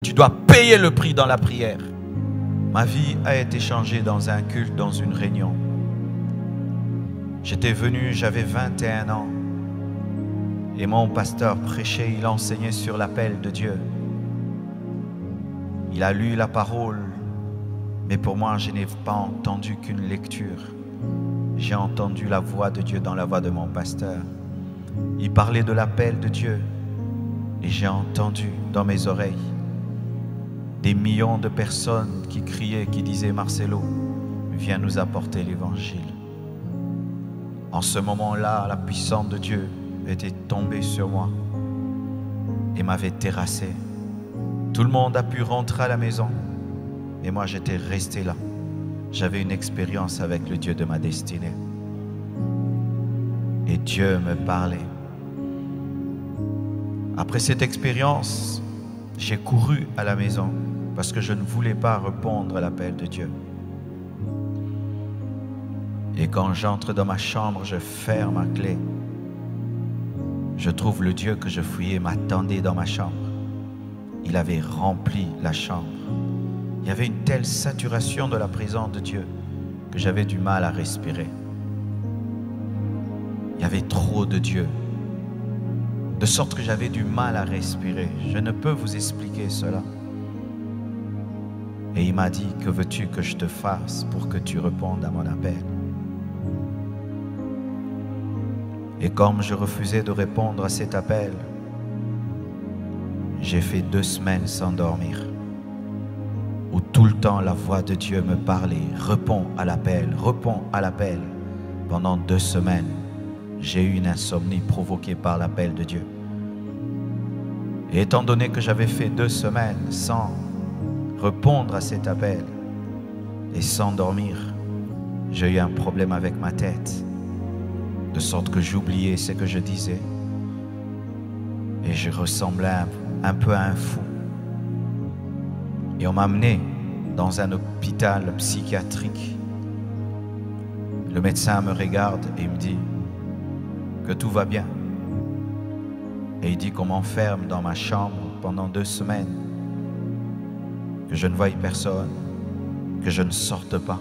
Tu dois payer le prix dans la prière. Ma vie a été changée dans un culte, dans une réunion. J'étais venu, j'avais 21 ans. Et mon pasteur prêchait, il enseignait sur l'appel de Dieu. Il a lu la parole, mais pour moi, je n'ai pas entendu qu'une lecture. J'ai entendu la voix de Dieu dans la voix de mon pasteur. Il parlait de l'appel de Dieu. Et j'ai entendu dans mes oreilles des millions de personnes qui criaient, qui disaient « Marcelo, viens nous apporter l'évangile ». En ce moment-là, la puissance de Dieu était tombée sur moi et m'avait terrassé. Tout le monde a pu rentrer à la maison, et moi j'étais resté là. J'avais une expérience avec le Dieu de ma destinée. Et Dieu me parlait. Après cette expérience, j'ai couru à la maison parce que je ne voulais pas répondre à l'appel de Dieu. Et quand j'entre dans ma chambre, je ferme ma clé. Je trouve le Dieu que je fouillais m'attendait dans ma chambre. Il avait rempli la chambre. Il y avait une telle saturation de la présence de Dieu que j'avais du mal à respirer. Il y avait trop de Dieu, de sorte que j'avais du mal à respirer. Je ne peux vous expliquer cela. Et il m'a dit, que veux-tu que je te fasse pour que tu répondes à mon appel? Et comme je refusais de répondre à cet appel, j'ai fait 2 semaines sans dormir, où tout le temps la voix de Dieu me parlait, réponds à l'appel, réponds à l'appel. Pendant 2 semaines, j'ai eu une insomnie provoquée par l'appel de Dieu. Et étant donné que j'avais fait 2 semaines sans répondre à cet appel et sans dormir, j'ai eu un problème avec ma tête, de sorte que j'oubliais ce que je disais et je ressemblais un peu à un fou. Et on m'a amené dans un hôpital psychiatrique. Le médecin me regarde et il me dit que tout va bien. Et il dit qu'on m'enferme dans ma chambre pendant 2 semaines, que je ne voie personne, que je ne sorte pas.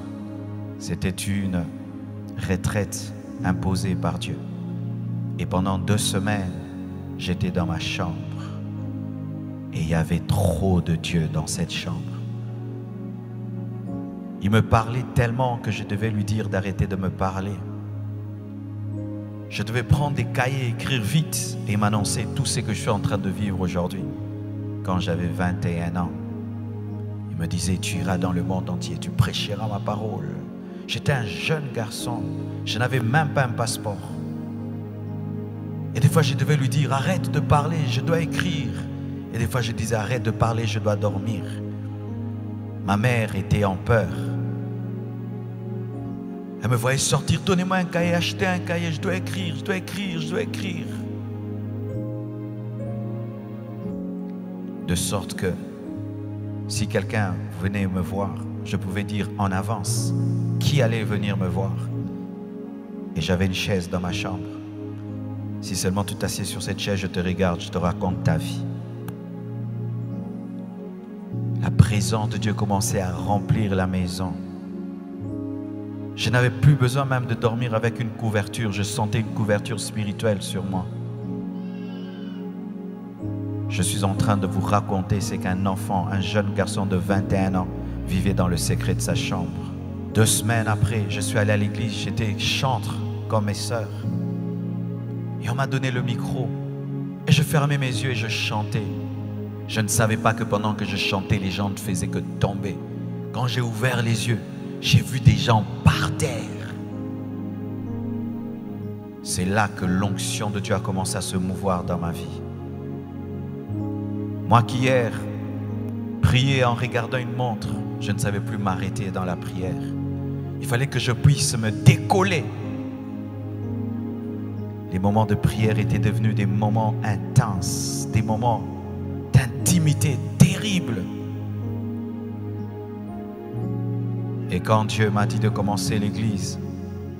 C'était une retraite imposée par Dieu. Et pendant 2 semaines, j'étais dans ma chambre. Et il y avait trop de Dieu dans cette chambre. Il me parlait tellement que je devais lui dire d'arrêter de me parler. Je devais prendre des cahiers, écrire vite et m'annoncer tout ce que je suis en train de vivre aujourd'hui. Quand j'avais 21 ans, il me disait, tu iras dans le monde entier, tu prêcheras ma parole. J'étais un jeune garçon, je n'avais même pas un passeport. Et des fois, je devais lui dire, arrête de parler, je dois écrire. Et des fois, je disais, arrête de parler, je dois dormir. Ma mère était en peur. Elle me voyait sortir, donnez-moi un cahier, achetez un cahier, je dois écrire, je dois écrire, je dois écrire. De sorte que si quelqu'un venait me voir, je pouvais dire en avance qui allait venir me voir. Et j'avais une chaise dans ma chambre. Si seulement tu t'assieds sur cette chaise, je te regarde, je te raconte ta vie. La présence de Dieu commençait à remplir la maison. Je n'avais plus besoin même de dormir avec une couverture. Je sentais une couverture spirituelle sur moi. Je suis en train de vous raconter ce qu'un enfant, un jeune garçon de 21 ans, vivait dans le secret de sa chambre. 2 semaines après, je suis allé à l'église. J'étais chantre comme mes sœurs. Et on m'a donné le micro. Et je fermais mes yeux et je chantais. Je ne savais pas que pendant que je chantais, les gens ne faisaient que tomber. Quand j'ai ouvert les yeux, j'ai vu des gens par terre. C'est là que l'onction de Dieu a commencé à se mouvoir dans ma vie. Moi qui hier priais en regardant une montre, je ne savais plus m'arrêter dans la prière. Il fallait que je puisse me décoller. Les moments de prière étaient devenus des moments intenses, des moments d'intimité terrible. Et quand Dieu m'a dit de commencer l'église,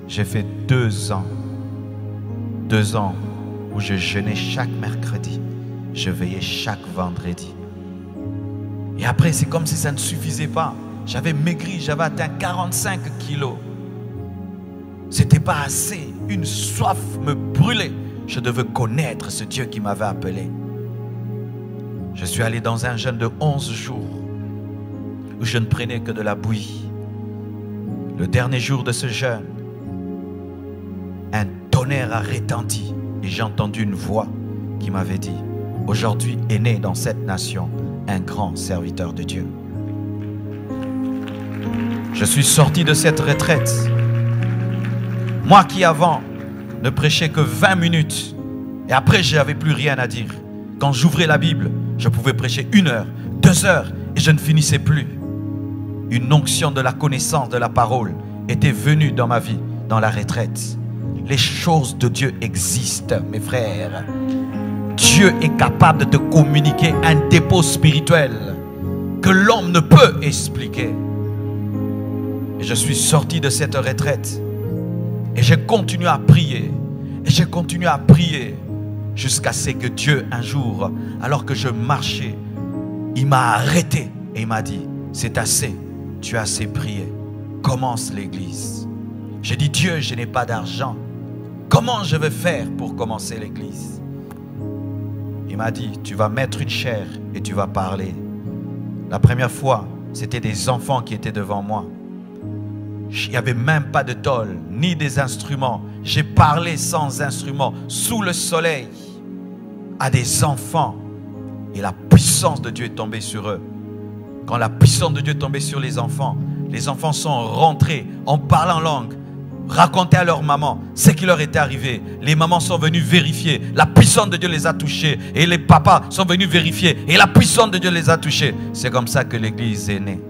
j'ai fait 2 ans. 2 ans où je jeûnais chaque mercredi. Je veillais chaque vendredi. Et après, c'est comme si ça ne suffisait pas. J'avais maigri, j'avais atteint 45 kilos. C'était pas assez. Une soif me brûlait. Je devais connaître ce Dieu qui m'avait appelé. Je suis allé dans un jeûne de 11 jours où je ne prenais que de la bouillie. Le dernier jour de ce jeûne, un tonnerre a retenti et j'ai entendu une voix qui m'avait dit: aujourd'hui est né dans cette nation un grand serviteur de Dieu. Je suis sorti de cette retraite. Moi qui avant ne prêchais que 20 minutes et après je n'avais plus rien à dire. Quand j'ouvrais la Bible, je pouvais prêcher 1 heure, 2 heures et je ne finissais plus. Une onction de la connaissance de la parole était venue dans ma vie, dans la retraite. Les choses de Dieu existent, mes frères. Dieu est capable de te communiquer un dépôt spirituel que l'homme ne peut expliquer. Et je suis sorti de cette retraite et j'ai continué à prier. Et j'ai continué à prier jusqu'à ce que Dieu, un jour, alors que je marchais, il m'a arrêté et il m'a dit: c'est assez, tu as assez prié, commence l'église. J'ai dit: Dieu, je n'ai pas d'argent, comment je vais faire pour commencer l'église? Il m'a dit: tu vas mettre une chaire et tu vas parler. La première fois, c'était des enfants qui étaient devant moi. Il n'y avait même pas de tôle, ni des instruments. J'ai parlé sans instrument, sous le soleil, à des enfants. Et la puissance de Dieu est tombée sur eux. Quand la puissance de Dieu est tombée sur les enfants sont rentrés en parlant langue, raconter à leur maman ce qui leur était arrivé. Les mamans sont venues vérifier. La puissance de Dieu les a touchés. Et les papas sont venus vérifier. Et la puissance de Dieu les a touchés. C'est comme ça que l'église est née.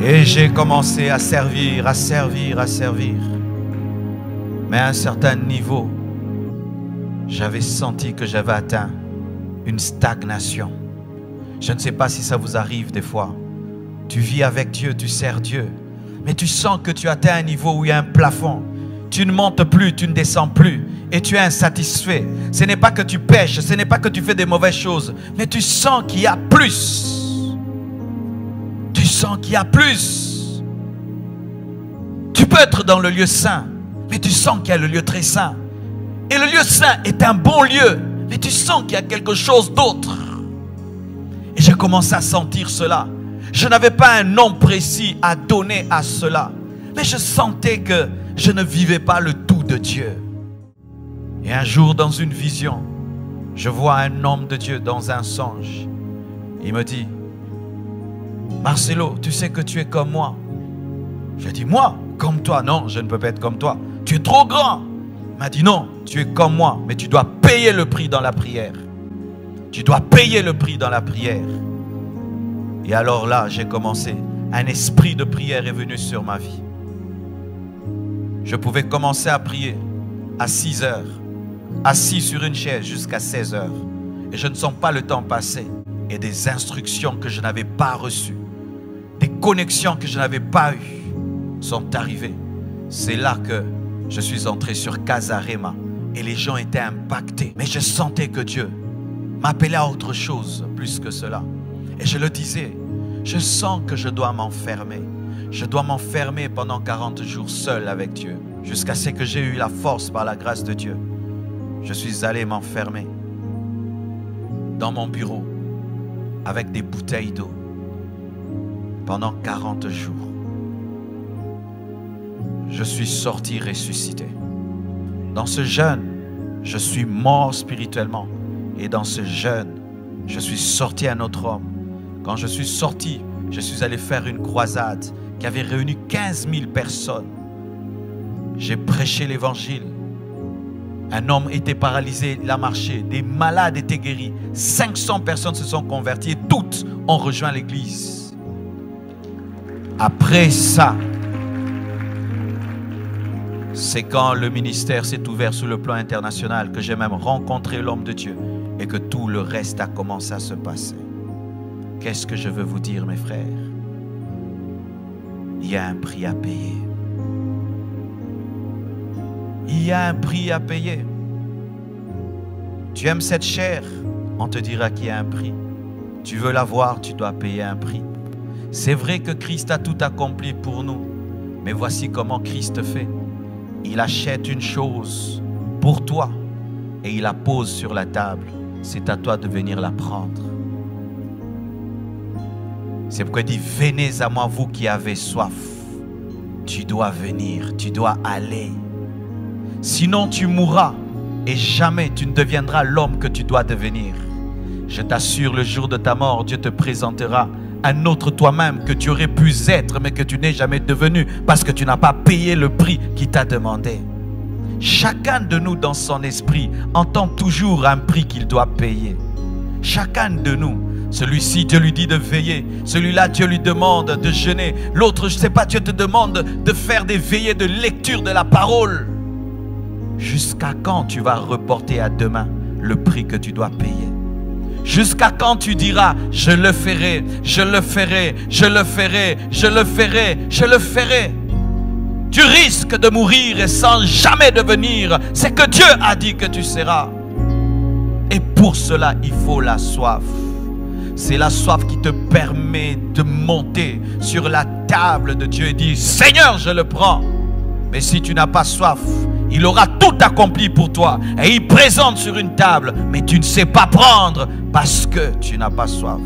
Et j'ai commencé à servir, à servir, à servir. Mais à un certain niveau, j'avais senti que j'avais atteint une stagnation. Je ne sais pas si ça vous arrive des fois. Tu vis avec Dieu, tu sers Dieu, mais tu sens que tu atteins un niveau où il y a un plafond. Tu ne montes plus, tu ne descends plus et tu es insatisfait. Ce n'est pas que tu pêches, ce n'est pas que tu fais des mauvaises choses, mais tu sens qu'il y a plus. Tu sens qu'il y a plus. Tu peux être dans le lieu saint, mais tu sens qu'il y a le lieu très saint. Et le lieu saint est un bon lieu, mais tu sens qu'il y a quelque chose d'autre. Et j'ai commencé à sentir cela. Je n'avais pas un nom précis à donner à cela, mais je sentais que je ne vivais pas le tout de Dieu. Et un jour, dans une vision, je vois un homme de Dieu dans un songe. Il me dit: Marcelo, tu sais que tu es comme moi. Je dis: moi, comme toi? Non, je ne peux pas être comme toi. Tu es trop grand. Il m'a dit: non, tu es comme moi, mais tu dois payer le prix dans la prière. Tu dois payer le prix dans la prière. Et alors là, j'ai commencé. Un esprit de prière est venu sur ma vie. Je pouvais commencer à prier à 6 heures, assis sur une chaise jusqu'à 16 heures. Et je ne sens pas le temps passer. Et des instructions que je n'avais pas reçues, des connexions que je n'avais pas eues sont arrivées. C'est là que je suis entré sur Casarema et les gens étaient impactés. Mais je sentais que Dieu m'appelait à autre chose plus que cela. Et je le disais, je sens que je dois m'enfermer. Je dois m'enfermer pendant 40 jours seul avec Dieu. Jusqu'à ce que j'ai eu la force par la grâce de Dieu. Je suis allé m'enfermer dans mon bureau avec des bouteilles d'eau pendant 40 jours. Je suis sorti ressuscité. Dans ce jeûne, je suis mort spirituellement. Et dans ce jeûne, je suis sorti un autre homme. Quand je suis sorti, je suis allé faire une croisade qui avait réuni 15 000 personnes. J'ai prêché l'évangile. Un homme était paralysé, il a marché. Des malades étaient guéris. 500 personnes se sont converties et toutes ont rejoint l'église. Après ça, c'est quand le ministère s'est ouvert sur le plan international que j'ai même rencontré l'homme de Dieu et que tout le reste a commencé à se passer. Qu'est-ce que je veux vous dire, mes frères? Il y a un prix à payer. Il y a un prix à payer. Tu aimes cette chair, on te dira qu'il y a un prix. Tu veux la voir, tu dois payer un prix. C'est vrai que Christ a tout accompli pour nous, mais voici comment Christ fait. Il achète une chose pour toi et il la pose sur la table. C'est à toi de venir la prendre. C'est pourquoi il dit, venez à moi vous qui avez soif. Tu dois venir, tu dois aller. Sinon tu mourras et jamais tu ne deviendras l'homme que tu dois devenir. Je t'assure, le jour de ta mort, Dieu te présentera un autre toi-même que tu aurais pu être, mais que tu n'es jamais devenu parce que tu n'as pas payé le prix qu'il t'a demandé. Chacun de nous dans son esprit entend toujours un prix qu'il doit payer. Chacun de nous. Celui-ci, Dieu lui dit de veiller. Celui-là, Dieu lui demande de jeûner. L'autre, je ne sais pas, Dieu te demande de faire des veillées de lecture de la parole. Jusqu'à quand tu vas reporter à demain le prix que tu dois payer? Jusqu'à quand tu diras, je le ferai, je le ferai, je le ferai, je le ferai, je le ferai? Tu risques de mourir et sans jamais devenir ce que Dieu a dit que tu seras. Et pour cela, il faut la soif. C'est la soif qui te permet de monter sur la table de Dieu et dire, Seigneur, je le prends. Mais si tu n'as pas soif, il aura tout accompli pour toi. Et il présente sur une table, mais tu ne sais pas prendre parce que tu n'as pas soif.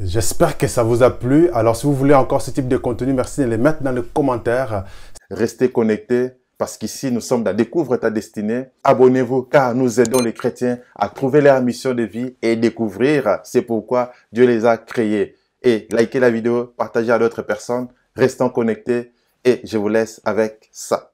J'espère que ça vous a plu. Alors, si vous voulez encore ce type de contenu, merci de les mettre dans les commentaires. Restez connectés parce qu'ici, nous sommes dans Découvre ta destinée. Abonnez-vous car nous aidons les chrétiens à trouver leur mission de vie et découvrir. C'est pourquoi Dieu les a créés. Et likez la vidéo, partagez à d'autres personnes. Restons connectés et je vous laisse avec ça.